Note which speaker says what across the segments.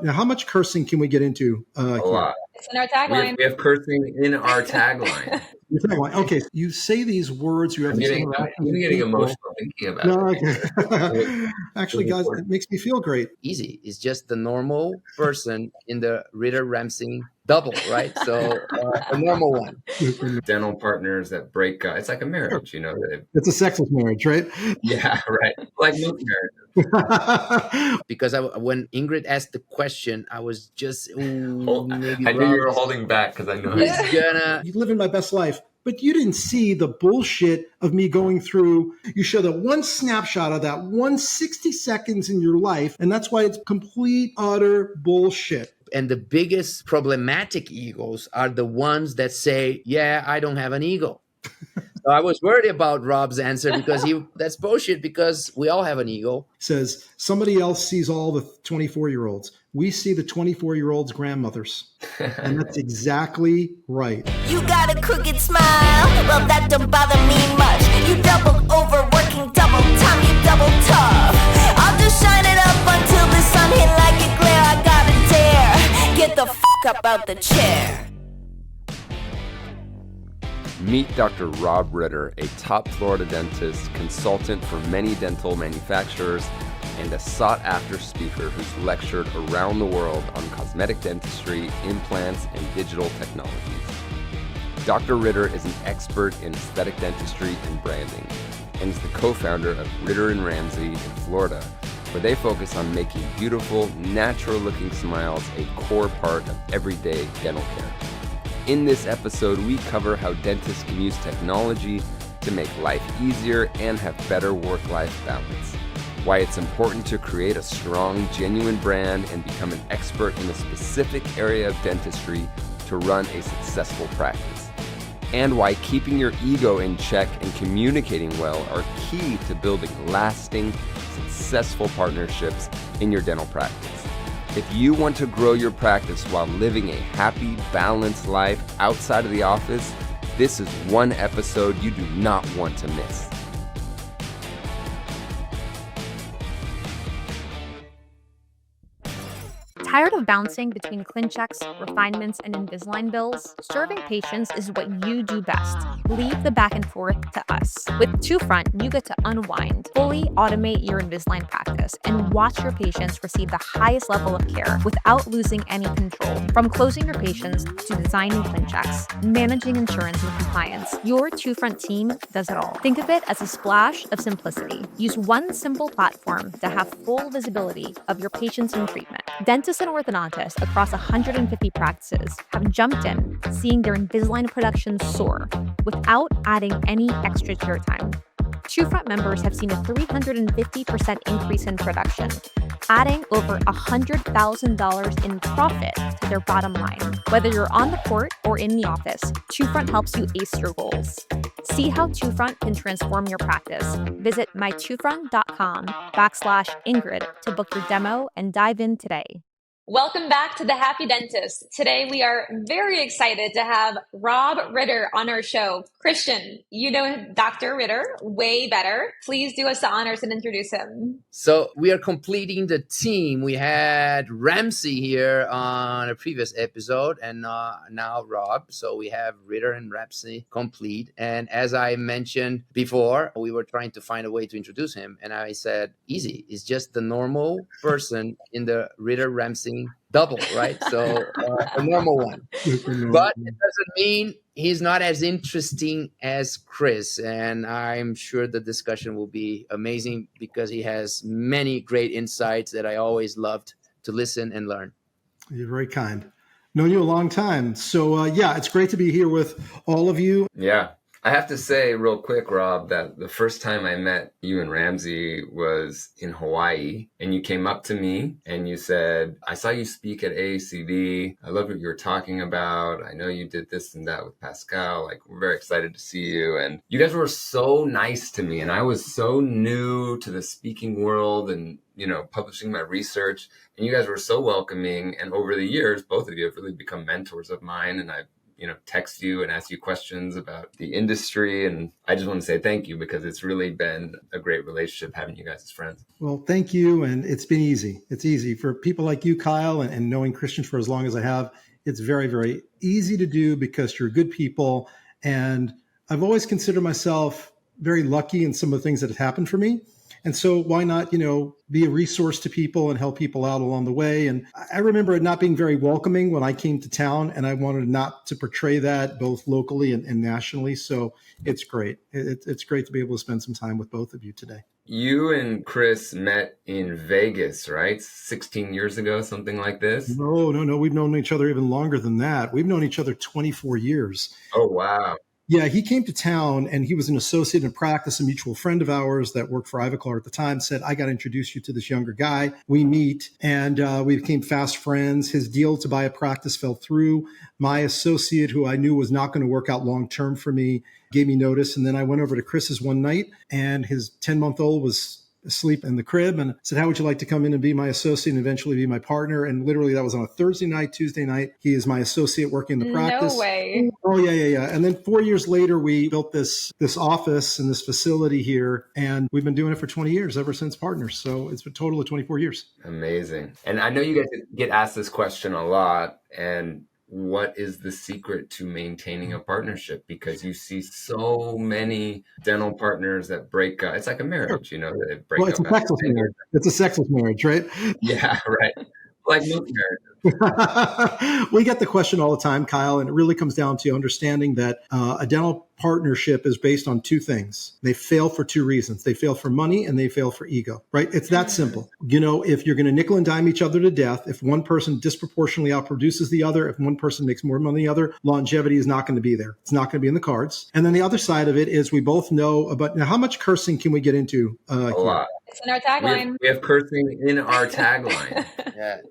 Speaker 1: Now, how much cursing can we get into
Speaker 2: A
Speaker 1: here?
Speaker 2: lot.
Speaker 3: It's in our tagline.
Speaker 2: We have cursing in our tagline.
Speaker 1: Okay, so you say these words, you have these interactions.
Speaker 2: I'm getting emotional thinking about
Speaker 1: No,
Speaker 2: it.
Speaker 1: okay. Actually, guys, it makes me feel great.
Speaker 4: Easy. It's just the normal person in the Ritter Ramsey double, right? So a normal one.
Speaker 2: Dental partners that break it's like a marriage, you know.
Speaker 1: It's a sexless marriage, right?
Speaker 2: Yeah, right. Like most marriages.
Speaker 4: Because when Ingrid asked the question, I was just maybe
Speaker 2: I knew you were holding back because I know
Speaker 1: You're living my best life. But you didn't see the bullshit of me going through. You show that one snapshot of that 160 seconds in your life, and that's why it's complete, utter bullshit.
Speaker 4: And the biggest problematic egos are the ones that say, yeah, I don't have an ego. So I was worried about Rob's answer because that's bullshit because we all have an ego.
Speaker 1: Says somebody else sees all the 24-year-olds. We see the 24-year-olds' grandmothers. And that's exactly right.
Speaker 5: You got a crooked smile. Well, that don't bother me much. You double over, working double time, you double tough. I'll just shine it up until the sun hit like a glare. I gotta dare. Get the fuck up out the chair.
Speaker 6: Meet Dr. Rob Ritter, a top Florida dentist, consultant for many dental manufacturers, and a sought-after speaker who's lectured around the world on cosmetic dentistry, implants, and digital technologies. Dr. Ritter is an expert in aesthetic dentistry and branding, and is the co-founder of Ritter and Ramsey in Florida, where they focus on making beautiful, natural-looking smiles a core part of everyday dental care. In this episode, we cover how dentists can use technology to make life easier and have better work-life balance, why it's important to create a strong, genuine brand and become an expert in a specific area of dentistry to run a successful practice, and why keeping your ego in check and communicating well are key to building lasting, successful partnerships in your dental practice. If you want to grow your practice while living a happy, balanced life outside of the office, this is one episode you do not want to miss.
Speaker 7: Tired of bouncing between ClinChecks, refinements, and Invisalign bills? Serving patients is what you do best. Leave the back and forth to us. With TwoFront, you get to unwind, fully automate your Invisalign practice, and watch your patients receive the highest level of care without losing any control. From closing your patients to designing ClinChecks, managing insurance and compliance, your TwoFront team does it all. Think of it as a splash of simplicity. Use one simple platform to have full visibility of your patients in treatment. Dentists and orthodontists across 150 practices have jumped in, seeing their Invisalign production soar without adding any extra chair time. TwoFront members have seen a 350% increase in production, adding over $100,000 in profit to their bottom line. Whether you're on the court or in the office, TwoFront helps you ace your goals. See how TwoFront can transform your practice. Visit mytwofront.com/Ingrid to book your demo and dive in today.
Speaker 3: Welcome back to The Happy Dentist. Today we are very excited to have Rob Ritter on our show. Christian, you know Dr. Ritter way better. Please do us the honors and introduce him.
Speaker 4: So we are completing the team. We had Ramsey here on a previous episode and now Rob. So we have Ritter and Ramsey complete. And as I mentioned before, we were trying to find a way to introduce him. And I said, easy. It's just the normal person in the Ritter Ramsey double, right? So a normal one. But it doesn't mean he's not as interesting as Chris. And I'm sure the discussion will be amazing because he has many great insights that I always loved to listen and learn.
Speaker 1: You're very kind. Known you a long time. So yeah, it's great to be here with all of you.
Speaker 2: Yeah. I have to say real quick, Rob, that the first time I met you and Ramsey was in Hawaii, and you came up to me and you said, I saw you speak at AACD. I love what you were talking about. I know you did this and that with Pascal. Like, we're very excited to see you. And you guys were so nice to me. And I was so new to the speaking world and, you know, publishing my research. And you guys were so welcoming. And over the years, both of you have really become mentors of mine. And I've text you and ask you questions about the industry. And I just want to say thank you, because it's really been a great relationship having you guys as friends.
Speaker 1: Well, thank you. And it's been easy. It's easy for people like you, Kyle, and knowing Christian for as long as I have. It's very, very easy to do because you're good people. And I've always considered myself very lucky in some of the things that have happened for me. And so why not, be a resource to people and help people out along the way? And I remember it not being very welcoming when I came to town, and I wanted not to portray that both locally and nationally. So it's great. It's great to be able to spend some time with both of you today.
Speaker 2: You and Chris met in Vegas, right? 16 years ago, something like this?
Speaker 1: No. We've known each other even longer than that. We've known each other 24 years.
Speaker 2: Oh, wow.
Speaker 1: Yeah, he came to town, and he was an associate in practice, a mutual friend of ours that worked for Ivoclar at the time, said, I got to introduce you to this younger guy. We meet, and we became fast friends. His deal to buy a practice fell through. My associate, who I knew was not going to work out long-term for me, gave me notice. And then I went over to Chris's one night, and his 10-month-old was asleep in the crib, and said, how would you like to come in and be my associate and eventually be my partner? And literally that was on a Thursday night. Tuesday night, he is my associate working in the practice.
Speaker 3: No way.
Speaker 1: Oh, yeah. And then 4 years later, we built this office and this facility here, and we've been doing it for 20 years, ever since partners. So it's a total of 24 years.
Speaker 2: Amazing. And I know you guys get asked this question a lot, and what is the secret to maintaining a partnership? Because you see so many dental partners that break up. It's like a marriage, they break
Speaker 1: Well, it's
Speaker 2: up.
Speaker 1: a sexless marriage. It's a sexless marriage, right?
Speaker 2: Yeah, right. Like most marriages.
Speaker 1: We get the question all the time, Kyle, and it really comes down to understanding that a dental partnership is based on two things. They fail for two reasons. They fail for money and they fail for ego, right? It's that simple. If you're going to nickel and dime each other to death, if one person disproportionately outproduces the other, if one person makes more money than the other, longevity is not going to be there. It's not going to be in the cards. And then the other side of it is we both know about, now how much cursing can we get into?
Speaker 2: A lot.
Speaker 3: It's in our tagline.
Speaker 2: We have cursing in our tagline.
Speaker 4: Yeah.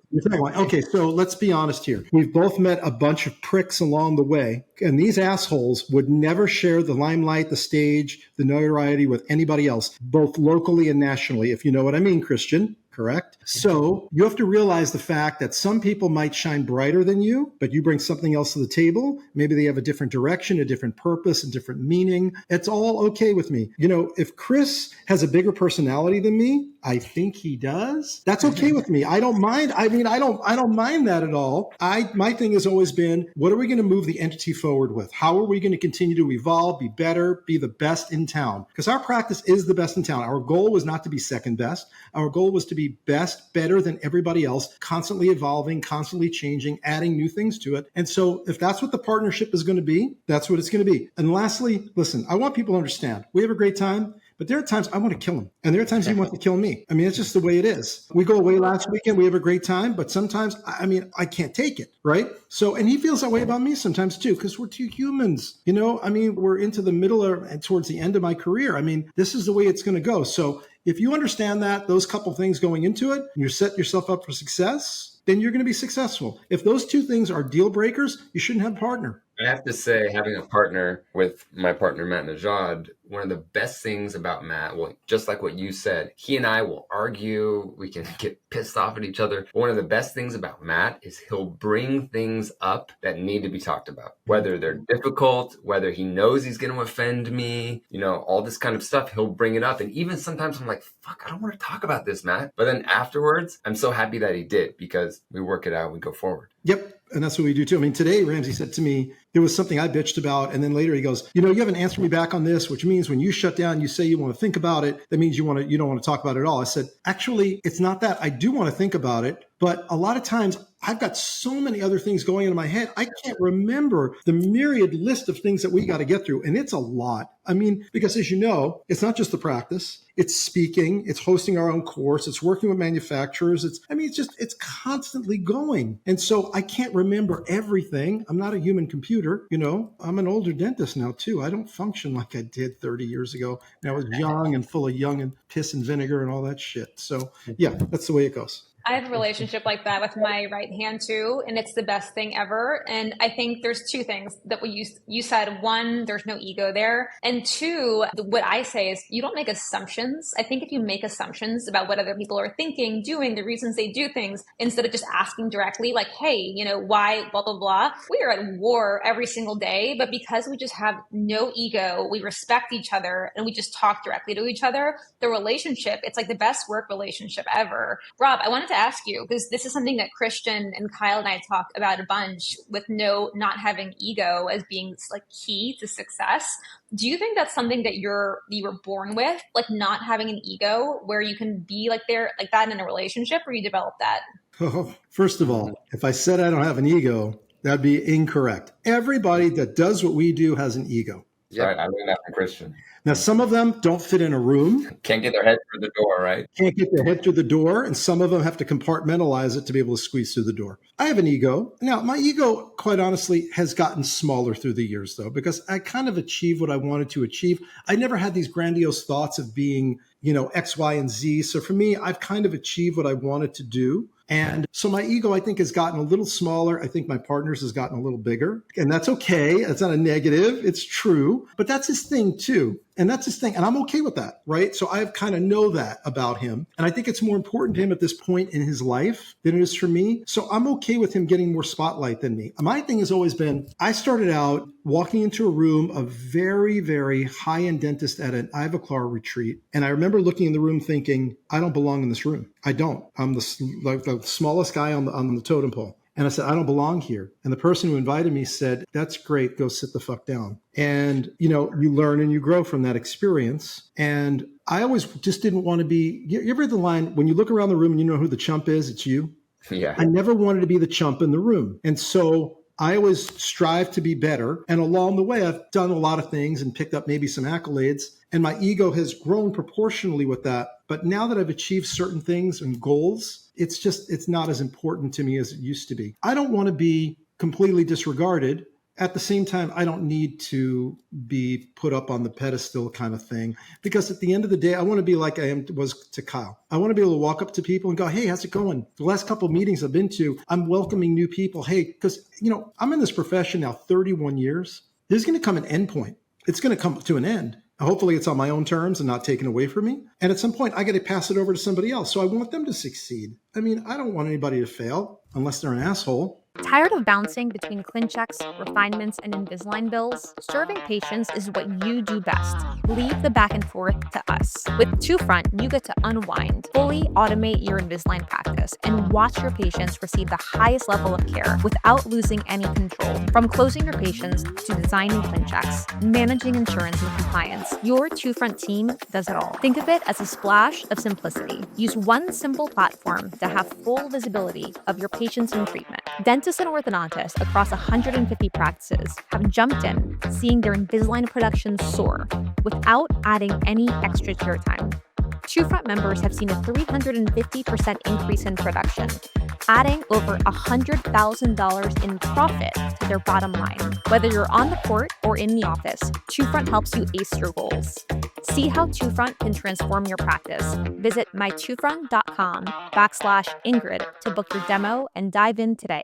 Speaker 1: Okay, so let's be honest here. We've both met a bunch of pricks along the way, and these assholes would never share the limelight, the stage, the notoriety with anybody else, both locally and nationally, if you know what I mean, Christian. Correct? So you have to realize the fact that some people might shine brighter than you, but you bring something else to the table. Maybe they have a different direction, a different purpose, a different meaning. It's all okay with me. If Chris has a bigger personality than me, I think he does. That's okay with me. I don't mind. I don't mind that at all. My thing has always been, what are we going to move the entity forward with? How are we going to continue to evolve, be better, be the best in town? Because our practice is the best in town. Our goal was not to be second best. Our goal was to be best, better than everybody else, constantly evolving, constantly changing, adding new things to it. And so if that's what the partnership is going to be, that's what it's going to be. And lastly, listen, I want people to understand, we have a great time. But there are times I want to kill him. And there are times he wants to kill me. I mean, it's just the way it is. We go away last weekend. We have a great time. But sometimes, I can't take it. Right. So, and he feels that way about me sometimes too, because we're two humans. We're into the middle and towards the end of my career. This is the way it's going to go. So if you understand that, those couple things going into it, you set yourself up for success, then you're going to be successful. If those two things are deal breakers, you shouldn't have a partner.
Speaker 2: I have to say, having a partner with my partner, Matt Najad, one of the best things about Matt, well, just like what you said, he and I will argue. We can get pissed off at each other. But one of the best things about Matt is he'll bring things up that need to be talked about, whether they're difficult, whether he knows he's going to offend me, all this kind of stuff. He'll bring it up. And even sometimes I'm like, fuck, I don't want to talk about this, Matt. But then afterwards, I'm so happy that he did, because we work it out. We go forward.
Speaker 1: Yep. And that's what we do too. Today, Ramsey said to me, there was something I bitched about. And then later he goes, you haven't answered me back on this, which means when you shut down, you say you want to think about it. That means you don't want to talk about it at all. I said, actually, it's not that. I do want to think about it. But a lot of times I've got so many other things going in my head. I can't remember the myriad list of things that we got to get through. And it's a lot. Because as you know, it's not just the practice. It's speaking, it's hosting our own course, it's working with manufacturers. It's constantly going. And so I can't remember everything. I'm not a human computer. I'm an older dentist now too. I don't function like I did 30 years ago. And I was young and full of young and piss and vinegar and all that shit. So yeah, that's the way it goes.
Speaker 3: I have a relationship like that with my right hand too, and it's the best thing ever. And I think there's two things that you said. One, there's no ego there, and two, what I say is you don't make assumptions. I think if you make assumptions about what other people are thinking, doing, the reasons they do things, instead of just asking directly, like, hey, why, blah blah blah. We are at war every single day, but because we just have no ego, we respect each other, and we just talk directly to each other. The relationship, it's like the best work relationship ever. Rob, I wanted to ask you, because this is something that Christian and Kyle and I talk about a bunch, with not having ego as being like key to success. Do you think that's something that you were born with, like not having an ego, where you can be like that in a relationship, or you develop that?
Speaker 1: Oh, first of all, if I said I don't have an ego, that'd be incorrect. Everybody that does what we do has an ego.
Speaker 2: Yeah, right. I learned that from Christian.
Speaker 1: Now, some of them don't fit in a room.
Speaker 2: Can't get their head through the door, right?
Speaker 1: Can't get their head through the door. And some of them have to compartmentalize it to be able to squeeze through the door. I have an ego. Now, my ego, quite honestly, has gotten smaller through the years, though, because I kind of achieved what I wanted to achieve. I never had these grandiose thoughts of being, X, Y, and Z. So for me, I've kind of achieved what I wanted to do. And so my ego, I think, has gotten a little smaller. I think my partner's has gotten a little bigger. And that's okay. It's not a negative. It's true. But that's his thing, too. And that's his thing. And I'm okay with that, right? So I kind of know that about him. And I think it's more important to him at this point in his life than it is for me. So I'm okay with him getting more spotlight than me. My thing has always been, I started out walking into a room of very, very high-end dentist at an Ivoclar retreat. And I remember looking in the room thinking, I don't belong in this room. I don't. I'm the smallest guy on the totem pole. And I said, I don't belong here. And the person who invited me said, that's great. Go sit the fuck down. And, you learn and you grow from that experience. And I always just didn't want to be, you ever heard the line, when you look around the room and you know who the chump is, it's you?
Speaker 2: Yeah.
Speaker 1: I never wanted to be the chump in the room. And so I always strive to be better. And along the way, I've done a lot of things and picked up maybe some accolades. And my ego has grown proportionally with that. But now that I've achieved certain things and goals, it's not as important to me as it used to be. I don't want to be completely disregarded. At the same time, I don't need to be put up on the pedestal kind of thing, because at the end of the day, I want to be like was to Kyle. I want to be able to walk up to people and go, hey, how's it going? The last couple of meetings I've been to, I'm welcoming new people. Hey, because, I'm in this profession now 31 years. There's going to come an end point. It's going to come to an end. Hopefully it's on my own terms and not taken away from me. And at some point, I got to pass it over to somebody else. So I want them to succeed. I mean, I don't want anybody to fail unless they're an asshole.
Speaker 7: Tired of bouncing between ClinChecks, refinements, and Invisalign bills? Serving patients is what you do best. Leave the back and forth to us. With TwoFront, you get to unwind, fully automate your Invisalign practice, and watch your patients receive the highest level of care without losing any control. From closing your patients to designing ClinChecks, managing insurance and compliance, your TwoFront team does it all. Think of it as a splash of simplicity. Use one simple platform to have full visibility of your patients in treatment. Dentists and orthodontists across 150 practices have jumped in, seeing their Invisalign production soar without adding any extra chair time. TwoFront members have seen a 350% increase in production, adding over $100,000 in profit to their bottom line. Whether you're on the court or in the office, TwoFront helps you ace your goals. See how TwoFront can transform your practice. Visit mytwofront.com/Ingrid to book your demo and dive in today.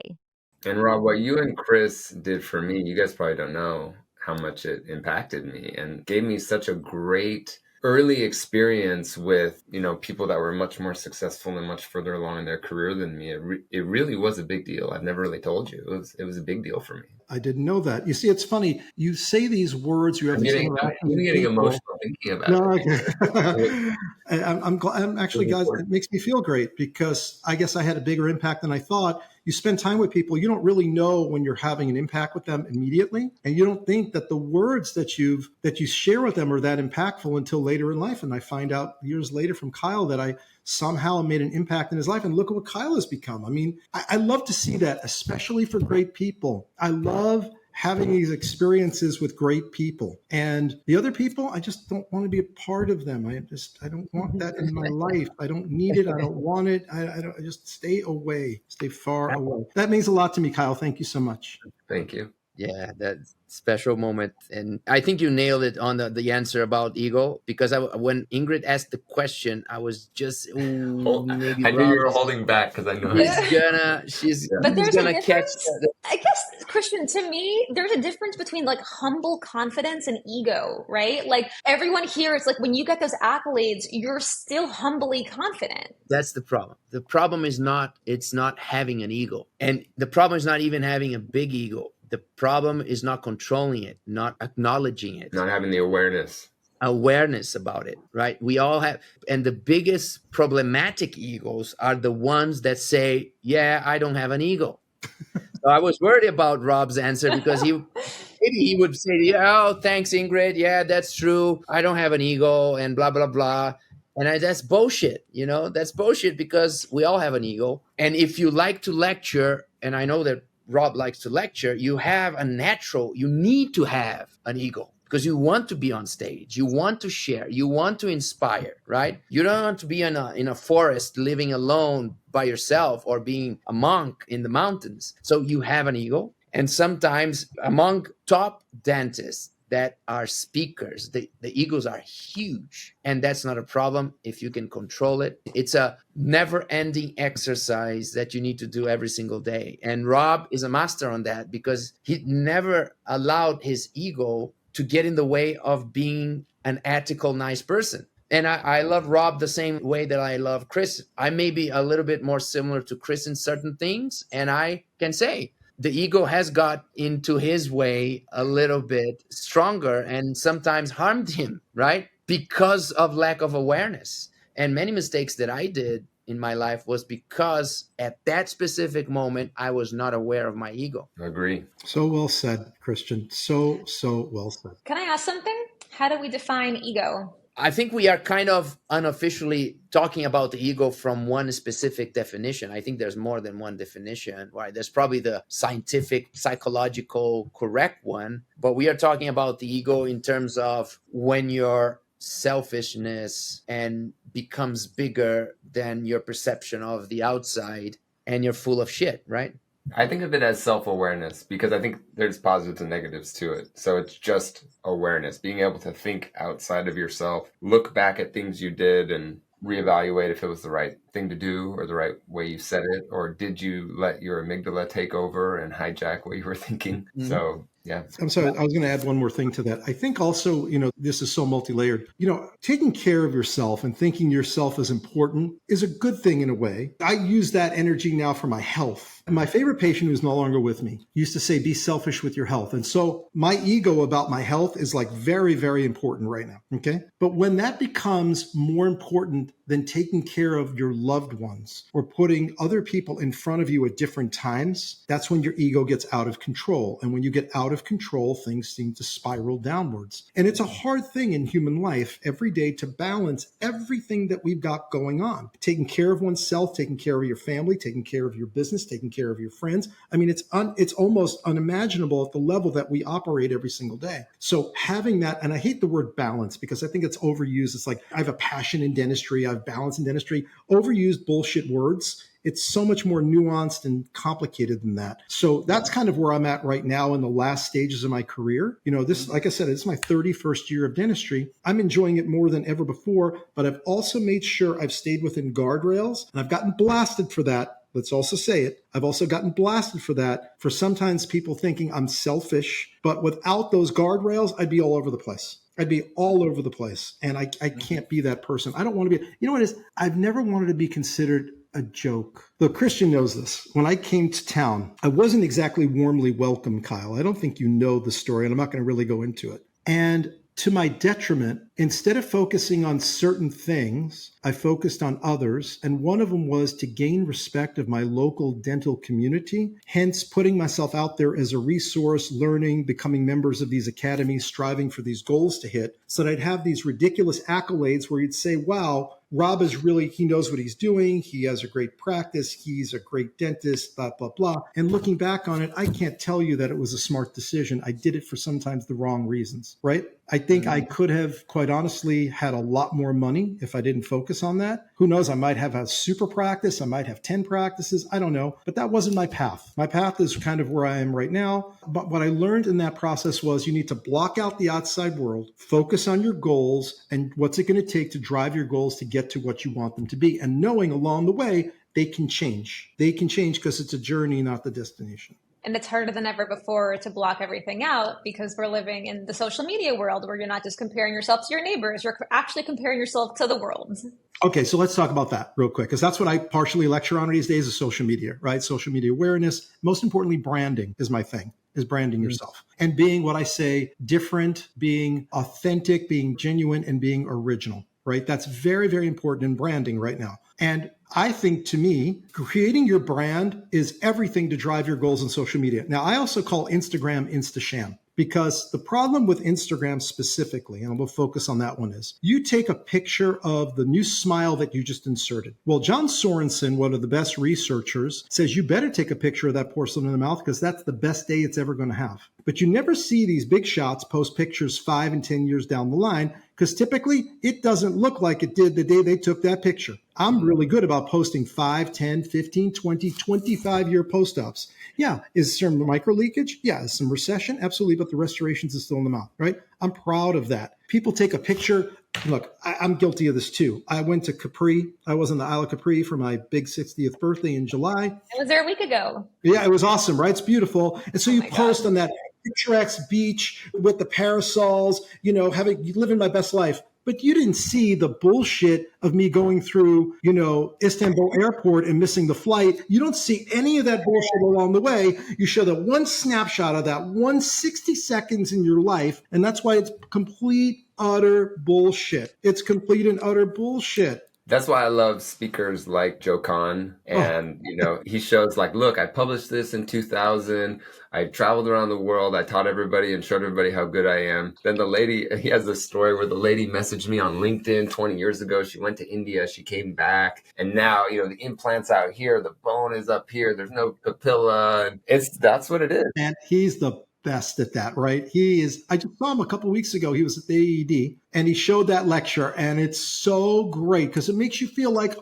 Speaker 2: And Rob, what you and Chris did for me, you guys probably don't know how much it impacted me and gave me such a great early experience with, people that were much more successful and much further along in their career than me. It really was a big deal. I've never really told you. It was a big deal for me.
Speaker 1: I didn't know that. You see, it's funny. You say these words. You have these interactions.
Speaker 2: I'm getting emotional thinking about it.
Speaker 1: Okay. I'm actually, guys, it makes me feel great because I guess I had a bigger impact than I thought. You spend time with people, you don't really know when you're having an impact with them immediately. And you don't think that the words that you share with them are that impactful until later in life. And I find out years later from Kyle that I somehow made an impact in his life. And look at what Kyle has become. I mean, I love to see that, especially for great people. I love having these experiences with great people. And the other people, I just don't want to be a part of them. I don't want that in my life. I don't need it. I don't want it. I just stay away, stay far away. That means a lot to me, Kyle. Thank you so much.
Speaker 2: Thank you.
Speaker 4: Yeah, that special moment. And I think you nailed it on the answer about ego, because when Ingrid asked the question, I was just, maybe
Speaker 2: I knew you
Speaker 4: Rob
Speaker 2: were holding back because I know.
Speaker 4: she's
Speaker 3: But there's a
Speaker 4: gonna catch
Speaker 3: difference. I guess, Christian, to me, there's a difference between like humble confidence and ego, right? Like everyone here, it's like when you get those accolades, you're still humbly confident.
Speaker 4: That's the problem. The problem is it's not having an ego. And the problem is not even having a big ego. The problem is not controlling it, not acknowledging it.
Speaker 2: Not having the awareness
Speaker 4: About it, right? We all have, and the biggest problematic egos are the ones that say, yeah, I don't have an ego. So I was worried about Rob's answer, because maybe he would say, yeah, oh, thanks, Ingrid. Yeah, that's true. I don't have an ego and blah, blah, blah. And that's bullshit. That's bullshit, because we all have an ego. And if you like to lecture, and I know that Rob likes to lecture, you need to have an ego, because you want to be on stage, you want to share, you want to inspire, right? You don't want to be in a forest living alone by yourself, or being a monk in the mountains. So you have an ego. And sometimes among top dentists that are speakers, the egos are huge. And that's not a problem if you can control it. It's a never-ending exercise that you need to do every single day. And Rob is a master on that, because he never allowed his ego to get in the way of being an ethical, nice person. And I love Rob the same way that I love Chris. I may be a little bit more similar to Chris in certain things. And I can say, the ego has got into his way a little bit stronger and sometimes harmed him, right? Because of lack of awareness. And many mistakes that I did in my life was because at that specific moment, I was not aware of my ego.
Speaker 2: I agree.
Speaker 1: So well said, Christian. So well said.
Speaker 3: Can I ask something? How do we define ego?
Speaker 4: I think we are kind of unofficially talking about the ego from one specific definition. I think there's more than one definition, right? There's probably the scientific, psychological, correct one, but we are talking about the ego in terms of when your selfishness and becomes bigger than your perception of the outside and you're full of shit, right?
Speaker 2: I think of it as self-awareness, because I think there's positives and negatives to it. So it's just awareness, being able to think outside of yourself, look back at things you did and reevaluate if it was the right thing to do or the right way you said it, or did you let your amygdala take over and hijack what you were thinking? Mm-hmm. So yeah.
Speaker 1: I'm sorry, I was going to add one more thing to that. I think also, this is so multi-layered. Taking care of yourself and thinking yourself is important is a good thing in a way. I use that energy now for my health. And my favorite patient who's no longer with me used to say, be selfish with your health. And so my ego about my health is like very, very important right now. Okay. But when that becomes more important than taking care of your loved ones or putting other people in front of you at different times, that's when your ego gets out of control. And when you get out of control, things seem to spiral downwards. And it's a hard thing in human life every day to balance everything that we've got going on. Taking care of oneself, taking care of your family, taking care of your business, taking care of your friends. I mean, it's almost unimaginable at the level that we operate every single day. So having that, and I hate the word balance because I think it's overused. It's like, I have a passion in dentistry, I have balance in dentistry, overused bullshit words. It's so much more nuanced and complicated than that. So that's kind of where I'm at right now in the last stages of my career. This, like I said, it's my 31st year of dentistry. I'm enjoying it more than ever before, but I've also made sure I've stayed within guardrails, and I've gotten blasted for that. Let's also say it. I've also gotten blasted for that, for sometimes people thinking I'm selfish, but without those guardrails, I'd be all over the place. I'd be all over the place. And I can't be that person. I don't want to be, what it is? I've never wanted to be considered a joke. Look, Christian knows this. When I came to town, I wasn't exactly warmly welcomed, Kyle. I don't think you know the story, and I'm not going to really go into it. And to my detriment, instead of focusing on certain things, I focused on others. And one of them was to gain respect of my local dental community, hence putting myself out there as a resource, learning, becoming members of these academies, striving for these goals to hit, so that I'd have these ridiculous accolades where you'd say, wow, Rob is really, he knows what he's doing. He has a great practice. He's a great dentist, blah, blah, blah. And looking back on it, I can't tell you that it was a smart decision. I did it for sometimes the wrong reasons, right? I think I could have, quite honestly, had a lot more money if I didn't focus on that. Who knows? I might have a super practice. I might have 10 practices. I don't know. But that wasn't my path. My path is kind of where I am right now. But what I learned in that process was you need to block out the outside world, focus on your goals, and what's it going to take to drive your goals to get to what you want them to be. And knowing along the way, they can change. They can change because it's a journey, not the destination.
Speaker 3: And it's harder than ever before to block everything out because we're living in the social media world where you're not just comparing yourself to your neighbors, you're actually comparing yourself to the world.
Speaker 1: Okay, so let's talk about that real quick, because that's what I partially lecture on these days is social media, right? Social media awareness. Most importantly, branding is my thing, is branding yourself. And being what I say, different, being authentic, being genuine, and being original, right? That's very, very important in branding right now. And I think, to me, creating your brand is everything to drive your goals in social media. Now, I also call Instagram Instasham, because the problem with Instagram specifically, and we'll focus on that one, is you take a picture of the new smile that you just inserted. Well, John Sorensen, one of the best researchers, says you better take a picture of that porcelain in the mouth because that's the best day it's ever going to have. But you never see these big shots post pictures 5 and 10 years down the line, because typically it doesn't look like it did the day they took that picture. I'm really good about posting 5, 10, 15, 20, 25-year post-ups. Yeah, is there micro leakage? Yeah, is some recession? Absolutely, but the restorations is still in the mouth, right? I'm proud of that. People take a picture. Look, I'm guilty of this too. I went to Capri. I was in the Isle of Capri for my big 60th birthday in July.
Speaker 3: I was there a week ago.
Speaker 1: Yeah, it was awesome, right? It's beautiful. And so you post on that picturesque beach with the parasols, living my best life. But you didn't see the bullshit of me going through, Istanbul airport and missing the flight. You don't see any of that bullshit along the way. You show that one snapshot of that 160 seconds in your life. And that's why it's complete, utter bullshit. It's complete and utter bullshit.
Speaker 2: That's why I love speakers like Joe Kahn. And, he shows like, look, I published this in 2000. I traveled around the world. I taught everybody and showed everybody how good I am. Then he has this story where the lady messaged me on LinkedIn 20 years ago. She went to India. She came back. And now, the implant's out here. The bone is up here. There's no papilla. That's what it is.
Speaker 1: And he's the best at that, right? I just saw him a couple of weeks ago. He was at the AED and he showed that lecture, and it's so great because it makes you feel like,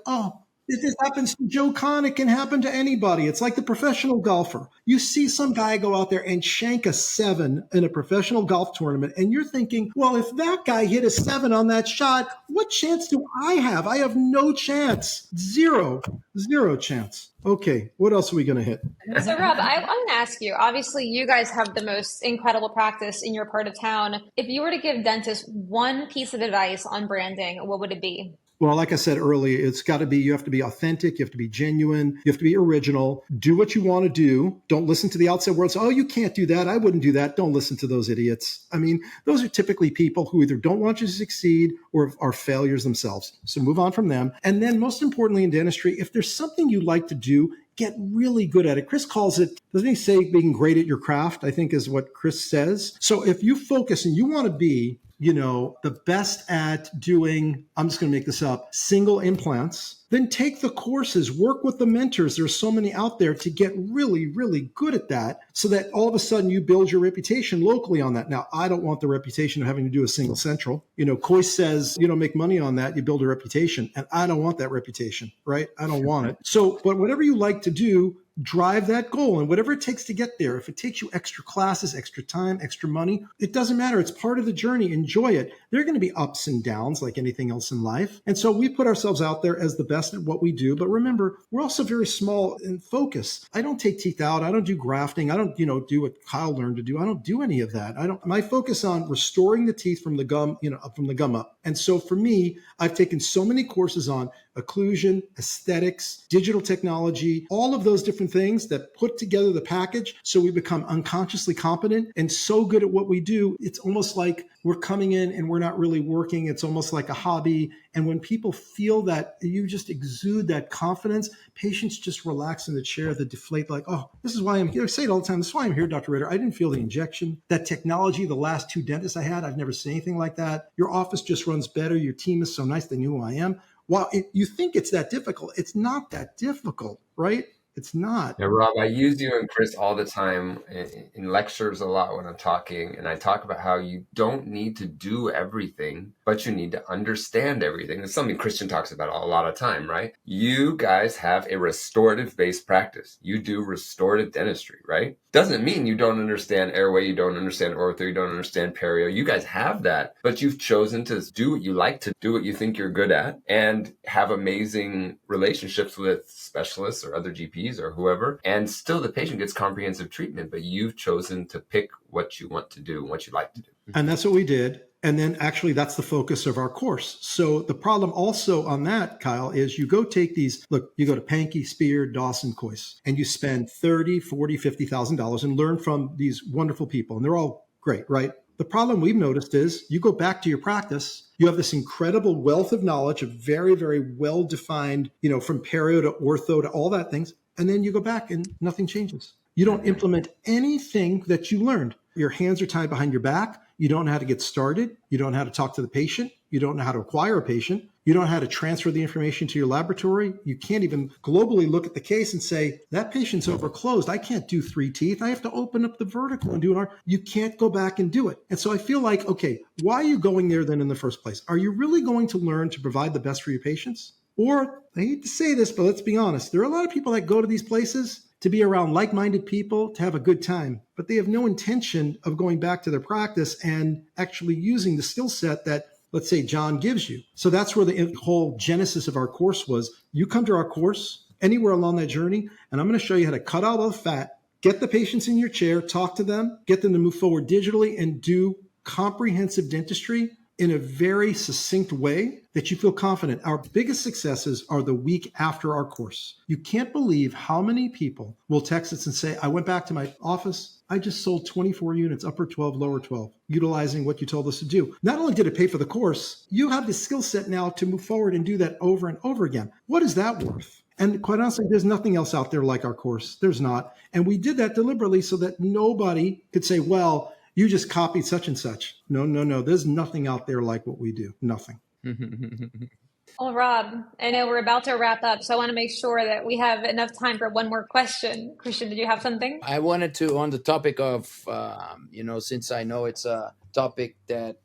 Speaker 1: if this happens to Joe Kahn, it can happen to anybody. It's like the professional golfer. You see some guy go out there and shank a 7 in a professional golf tournament, and you're thinking, well, if that guy hit a 7 on that shot, what chance do I have? I have no chance. Zero chance. Okay, what else are we going to hit?
Speaker 3: So Rob, I want to ask you, obviously you guys have the most incredible practice in your part of town. If you were to give dentists one piece of advice on branding, what would it be?
Speaker 1: Well, like I said earlier, you have to be authentic, you have to be genuine, you have to be original, do what you want to do. Don't listen to the outside world. Say, oh, you can't do that. I wouldn't do that. Don't listen to those idiots. I mean, those are typically people who either don't want you to succeed or are failures themselves. So move on from them. And then most importantly in dentistry, if there's something you like to do, get really good at it. Chris calls it, doesn't he say being great at your craft? I think is what Chris says. So if you focus and you want to be, the best at doing, I'm just going to make this up, single implants, then take the courses, work with the mentors. There's so many out there to get really, really good at that so that all of a sudden you build your reputation locally on that. Now, I don't want the reputation of having to do a single central. Coy says you don't make money on that, you build a reputation. And I don't want that reputation, right? I don't want it. So, but whatever you like to do, drive that goal, and whatever it takes to get there. If it takes you extra classes, extra time, extra money, it doesn't matter. It's part of the journey. Enjoy it. There are going to be ups and downs like anything else in life. And so we put ourselves out there as the best at what we do. But remember, we're also very small in focus. I don't take teeth out. I don't do grafting. I don't, do what Kyle learned to do. I don't do any of that. My focus on restoring the teeth from the gum, from the gum up. And so for me, I've taken so many courses on occlusion, aesthetics, digital technology, all of those different things that put together the package so we become unconsciously competent and so good at what we do. It's almost like we're coming in and we're not really working. It's almost like a hobby. And when people feel that, you just exude that confidence, patients just relax in the chair, they deflate like, oh, this is why I'm here. I say it all the time. This is why I'm here, Dr. Ritter. I didn't feel the injection. That technology, the last 2 dentists I had, I've never seen anything like that. Your office just runs better. Your team is so nice. They knew who I am. Well, you think it's that difficult. It's not that difficult, right? It's not.
Speaker 2: Now, Rob, I use you and Chris all the time in lectures a lot when I'm talking, and I talk about how you don't need to do everything, but you need to understand everything. It's something Christian talks about a lot of time, right? You guys have a restorative-based practice. You do restorative dentistry, right? Doesn't mean you don't understand airway, you don't understand ortho, you don't understand perio. You guys have that, but you've chosen to do what you like to do, what you think you're good at, and have amazing relationships with specialists or other GPs or whoever. And still the patient gets comprehensive treatment, but you've chosen to pick what you want to do and what you like to do.
Speaker 1: And that's what we did. And then actually that's the focus of our course. So the problem also on that, Kyle, is you go take these, look, you go to Pankey, Spear, Dawson, Coyce, and you spend $30,000, $40,000, $50,000 and learn from these wonderful people. And they're all great, right? The problem we've noticed is you go back to your practice, you have this incredible wealth of knowledge, of very, very well-defined, from perio to ortho to all that things. And then you go back and nothing changes. You don't implement anything that you learned. Your hands are tied behind your back. You don't know how to get started. You don't know how to talk to the patient. You don't know how to acquire a patient. You don't know how to transfer the information to your laboratory. You can't even globally look at the case and say, that patient's overclosed. I can't do 3 teeth. I have to open up the vertical and do an arm. You can't go back and do it. And so I feel like, okay, why are you going there then in the first place? Are you really going to learn to provide the best for your patients? Or, I hate to say this, but let's be honest, there are a lot of people that go to these places to be around like-minded people, to have a good time, but they have no intention of going back to their practice and actually using the skill set that, let's say, John gives you. So that's where the whole genesis of our course was. You come to our course anywhere along that journey, and I'm going to show you how to cut out all the fat, get the patients in your chair, talk to them, get them to move forward digitally, and do comprehensive dentistry in a very succinct way that you feel confident. Our biggest successes are the week after our course. You can't believe how many people will text us and say, I went back to my office. I just sold 24 units, upper 12, lower 12, utilizing what you told us to do. Not only did it pay for the course, you have the skill set now to move forward and do that over and over again. What is that worth? And quite honestly, there's nothing else out there like our course. There's not. And we did that deliberately so that nobody could say, well, you just copied such and such. No. There's nothing out there like what we do. Nothing.
Speaker 3: Well, Rob, I know we're about to wrap up, so I want to make sure that we have enough time for one more question. Christian, did you have something?
Speaker 4: I wanted to, on the topic of, since I know it's a topic that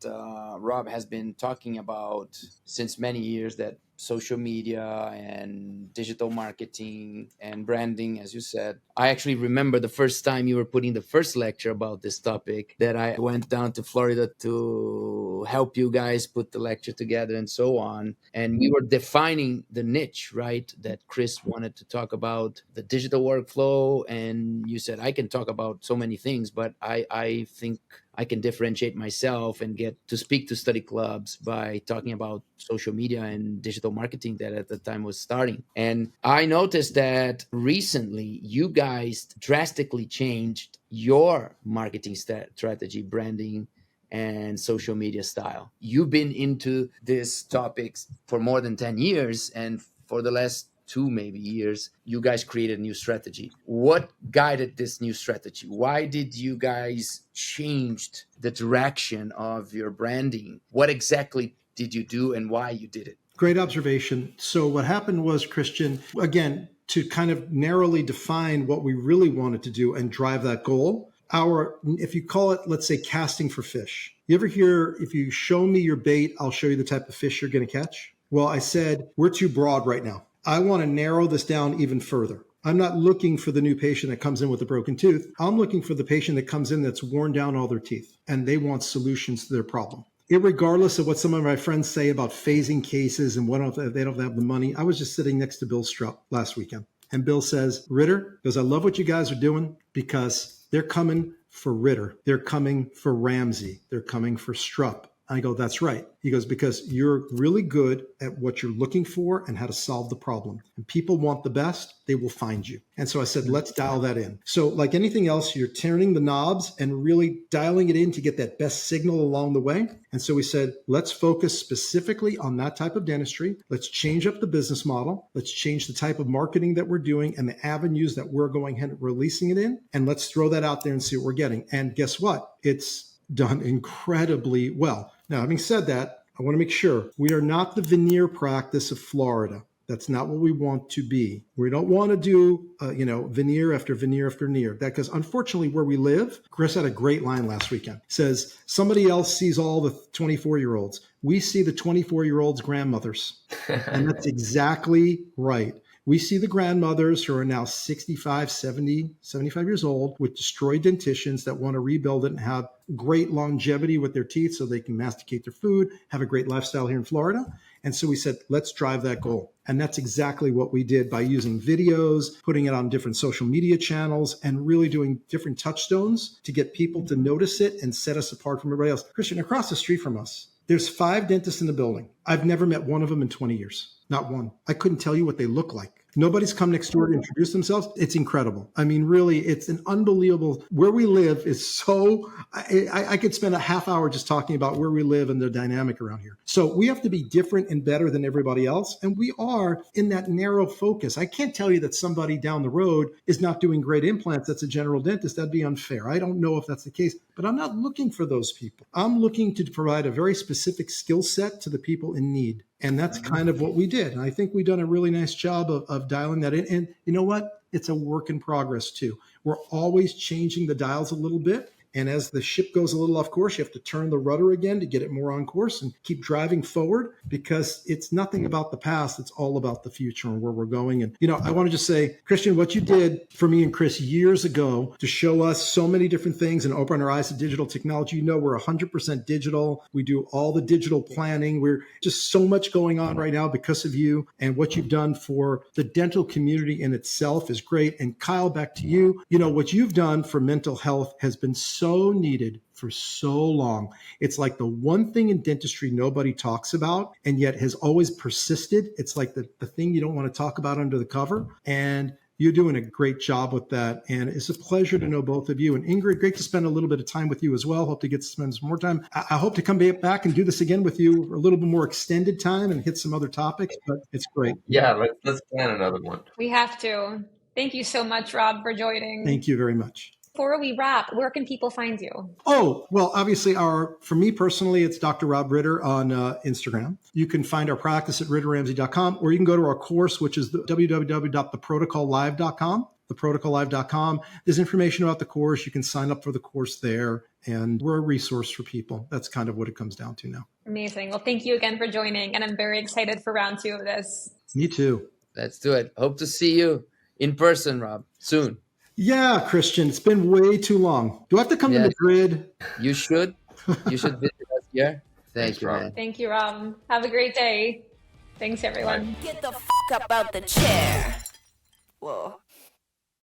Speaker 4: Rob has been talking about since many years, that social media and digital marketing and branding, as you said. I actually remember the first time you were putting the first lecture about this topic, that I went down to Florida to help you guys put the lecture together and so on. And we were defining the niche, right? That Chris wanted to talk about the digital workflow. And you said, I can talk about so many things, but I think I can differentiate myself and get to speak to study clubs by talking about social media and digital marketing that at the time was starting. And I noticed that recently you guys drastically changed your marketing strategy, branding, and social media style. You've been into these topics for more than 10 years, and for the last 2 maybe years, you guys created a new strategy. What guided this new strategy? Why did you guys change the direction of your branding? What exactly did you do and why you did it?
Speaker 1: Great observation. So what happened was, Christian, again, to kind of narrowly define what we really wanted to do and drive that goal, if you call it, let's say, casting for fish. You ever hear, if you show me your bait, I'll show you the type of fish you're going to catch? Well, I said, we're too broad right now. I want to narrow this down even further. I'm not looking for the new patient that comes in with a broken tooth. I'm looking for the patient that comes in that's worn down all their teeth, and they want solutions to their problem. Irregardless of what some of my friends say about phasing cases and they don't have the money. I was just sitting next to Bill Strupp last weekend, and Bill says, Ritter, because I love what you guys are doing, because they're coming for Ritter. They're coming for Ramsey. They're coming for Strupp. I go, that's right. He goes, because you're really good at what you're looking for and how to solve the problem. And people want the best, they will find you. And so I said, let's dial that in. So like anything else, you're turning the knobs and really dialing it in to get that best signal along the way. And so we said, let's focus specifically on that type of dentistry. Let's change up the business model. Let's change the type of marketing that we're doing and the avenues that we're going ahead and releasing it in. And let's throw that out there and see what we're getting. And guess what? It's done incredibly well. Now, having said that, I want to make sure we are not the veneer practice of Florida That's not what we want to be. We don't want to do, veneer after veneer after veneer. That because unfortunately where we live, Chris had a great line last weekend. Says somebody else sees all the 24-year-olds. We see the 24-year-olds' grandmothers. And that's exactly right. We see the grandmothers who are now 65, 70, 75 years old with destroyed dentitions that want to rebuild it and have great longevity with their teeth so they can masticate their food, have a great lifestyle here in Florida. And so we said, let's drive that goal. And that's exactly what we did by using videos, putting it on different social media channels, and really doing different touchstones to get people to notice it and set us apart from everybody else. Christian, across the street from us, there's 5 dentists in the building. I've never met one of them in 20 years. Not one. I couldn't tell you what they look like. Nobody's come next door to introduce themselves. It's incredible. I mean, really, it's an unbelievable. Where we live is so, I could spend a half hour just talking about where we live and the dynamic around here. So we have to be different and better than everybody else. And we are in that narrow focus. I can't tell you that somebody down the road is not doing great implants that's a general dentist. That'd be unfair. I don't know if that's the case, but I'm not looking for those people. I'm looking to provide a very specific skill set to the people in need. And that's kind of what we did. And I think we've done a really nice job of dialing that in. And you know what? It's a work in progress too. We're always changing the dials a little bit. And as the ship goes a little off course, you have to turn the rudder again to get it more on course and keep driving forward, because it's nothing about the past. It's all about the future and where we're going. And, I want to just say, Christian, what you did for me and Chris years ago to show us so many different things and open our eyes to digital technology. We're 100% digital. We do all the digital planning. We're just so much going on right now because of you, and what you've done for the dental community in itself is great. And Kyle, back to you. What you've done for mental health has been so needed for so long. It's like the one thing in dentistry nobody talks about and yet has always persisted. It's like the thing you don't want to talk about under the cover. And you're doing a great job with that. And it's a pleasure to know both of you. And Ingrid, great to spend a little bit of time with you as well. Hope to get to spend some more time. I hope to come back and do this again with you for a little bit more extended time and hit some other topics, but it's great.
Speaker 2: Yeah, let's plan another one.
Speaker 3: We have to. Thank you so much, Rob, for joining.
Speaker 1: Thank you very much.
Speaker 3: Before we wrap, where can people find you?
Speaker 1: Oh, well, obviously for me personally, it's Dr. Rob Ritter on Instagram. You can find our practice at ritterramsey.com, or you can go to our course, which is www.theprotocollive.com, theprotocollive.com. There's information about the course. You can sign up for the course there, and we're a resource for people. That's kind of what it comes down to now.
Speaker 3: Amazing. Well, thank you again for joining, and I'm very excited for round 2 of this.
Speaker 1: Me too.
Speaker 4: Let's do it. Hope to see you in person, Rob, soon.
Speaker 1: Yeah, Christian, it's been way too long. Do I have to come to Madrid?
Speaker 4: You should. You should visit us here. Thank you,
Speaker 2: Rob.
Speaker 4: man.
Speaker 3: Thank you, Rob. Have a great day. Thanks, everyone.
Speaker 5: Get the f*** up out the chair. Whoa.